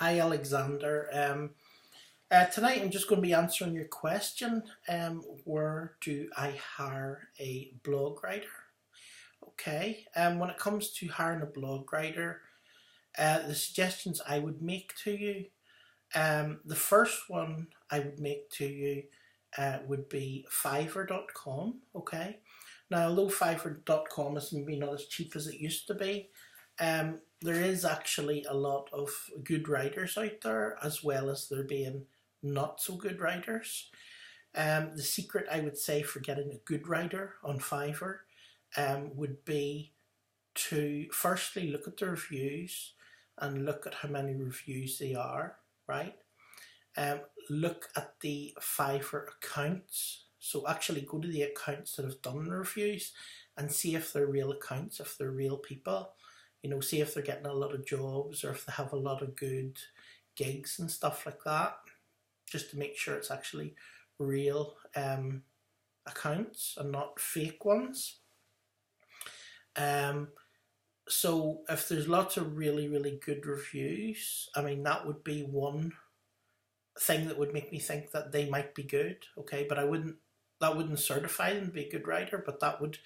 Hi, Alexander. Tonight I'm just going to be answering your question. Where do I hire a blog writer? Okay. When it comes to hiring a blog writer, the suggestions I would make to you, the first one I would make to you would be Fiverr.com. Okay. Now, although Fiverr.com is maybe not as cheap as it used to be, there is actually a lot of good writers out there, as well as there being not so good writers. The secret, I would say, for getting a good writer on Fiverr would be to firstly look at the reviews and look at how many reviews they are, right? Look at the Fiverr accounts. So actually go to the accounts that have done the reviews and see if they're real accounts, if they're real people. You know, see if they're getting a lot of jobs or if they have a lot of good gigs and stuff like that, just to make sure it's actually real accounts and not fake ones. So if there's lots of really, really good reviews, I mean, that would be one thing that would make me think that they might be good, okay? But that wouldn't certify them to be a good writer, but that would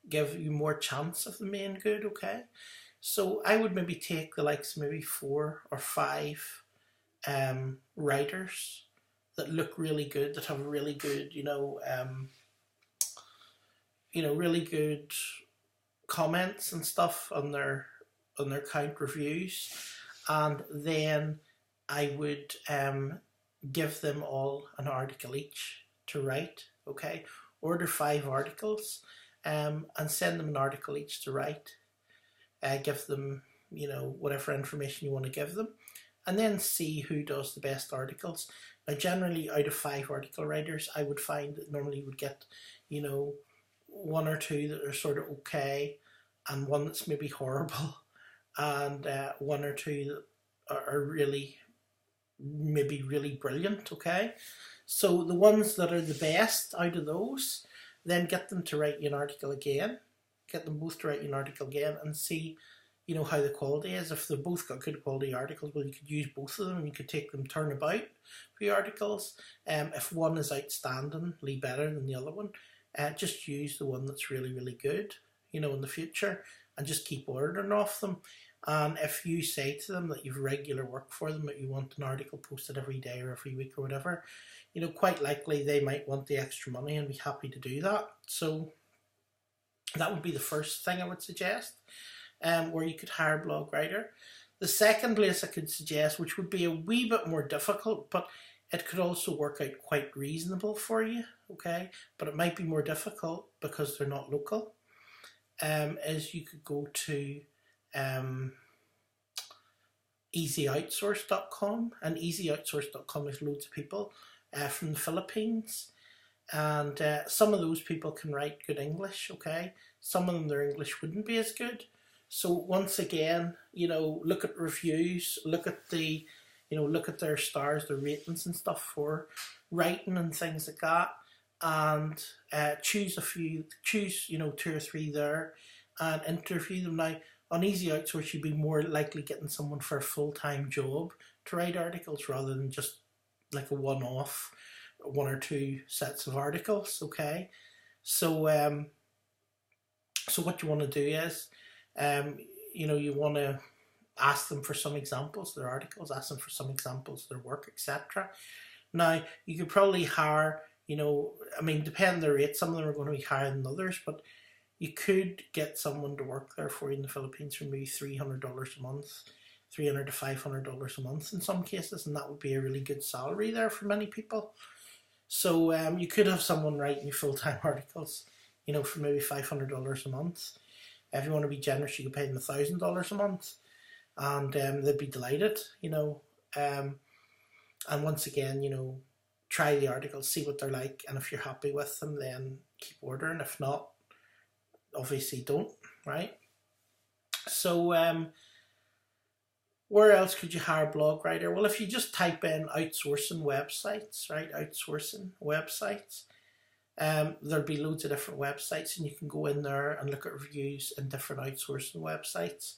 give you more chance of them being good, okay? So I would maybe take the likes of maybe 4 or 5 writers that look really good, that have really good, really good comments and stuff on their account reviews, and then I would give them all an article each to write. Okay, order 5 articles, and send them an article each to write. Give them, whatever information you want to give them, and then see who does the best articles. Now, generally, out of 5 article writers, I would find that normally you would get, 1 or 2 that are sort of okay, and 1 that's maybe horrible, and 1 or 2 that are really, maybe really brilliant, okay? So the ones that are the best out of those, then get them to write you an article again. Get them both to write you an article again and see, how the quality is. If they've both got good quality articles, well, you could use both of them and you could take them turnabout for your articles. If one is outstandingly better than the other one, just use the one that's really, really good, in the future, and just keep ordering off them. And if you say to them that you've regular work for them, that you want an article posted every day or every week or whatever, quite likely they might want the extra money and be happy to do that. So that would be the first thing I would suggest, where you could hire a blog writer. The second place I could suggest, which would be a wee bit more difficult, but it could also work out quite reasonable for you, okay? But it might be more difficult because they're not local, is you could go to easyoutsource.com, and easyoutsource.com is loads of people from the Philippines. And some of those people can write good English, okay? Some of them, their English wouldn't be as good. So once again, look at reviews, look at their stars, their ratings and stuff for writing and things like that, and choose 2 or 3 there, and interview them. Now, on Easy Outsource, you'd be more likely getting someone for a full-time job to write articles rather than just like a one-off, 1 or 2 sets of articles, okay? So what you want to do is, you want to ask them for some examples of their articles, ask them for some examples of their work, etc. Now, you could probably hire, depending on the rate, some of them are going to be higher than others, but you could get someone to work there for you in the Philippines for maybe $300 a month, $300 to $500 a month in some cases, and that would be a really good salary there for many people. So you could have someone writing you full-time articles, for maybe $500 a month. If you want to be generous, you could pay them $1,000 a month, and they'd be delighted, And once again, try the articles, see what they're like, and if you're happy with them, then keep ordering. If not, obviously don't, right? So where else could you hire a blog writer? Well, if you just type in outsourcing websites, right? Outsourcing websites, there'll be loads of different websites, and you can go in there and look at reviews in different outsourcing websites.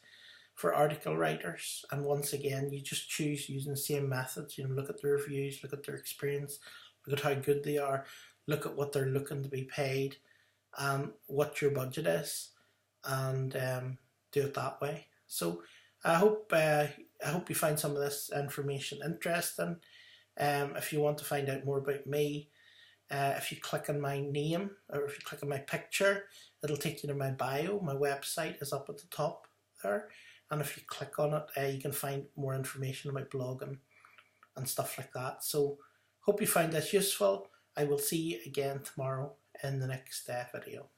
for article writers. And once again, you just choose using the same methods. Look at the reviews, look at their experience, look at how good they are, look at what they're looking to be paid, what your budget is, and do it that way. So I hope you find some of this information interesting. If you want to find out more about me, if you click on my name or if you click on my picture, it'll take you to my bio. My website is up at the top there, and if you click on it, you can find more information about blogging and stuff like that. So hope you find this useful. I will see you again tomorrow in the next video.